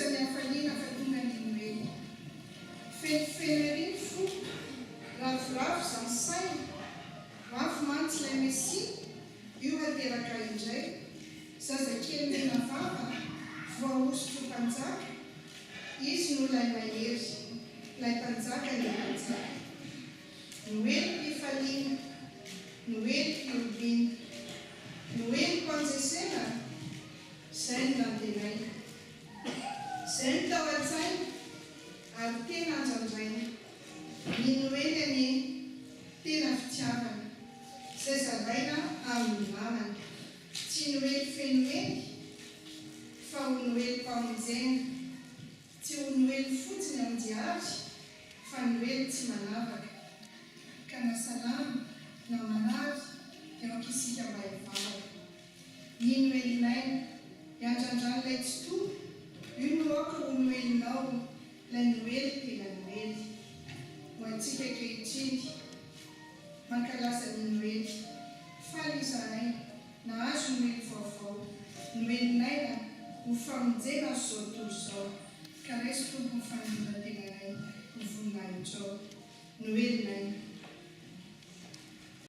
isany hafaliana fa tonga nino hoe fenifeny fo ravoravo zany saina vafy mantsy ilay mesia io ateraka indray zazakely mena vava voaosotro mpanjaka izy no lay mahery lay mpanjaka ilay mpanjaka noely mpifaliana noely mpiobina noely mpanjesena zay ny lantenaina zay ny tao an-tsaina ary tena anjandraina ny noely any tena fitiavana zay zaraina amin'ny lalana tsy noely fenoely fa ho noely mpamonjena tsy ho noely fotsiny amin'diavy fa noely tsy manavaka ka nasalama na manavy dia ankisika mba hivavaka ny noelynaina iandrandranoilay tsy to io no aoko ho noelinao lay noely tena noely ho antsika kehitriny mankalaza ny noely faly izahay nahazo noely vaovao noelinaina ho famonjena zao tontolo zao ka raisy tompony fanimba tenanay ho voninahitra ao noelinaina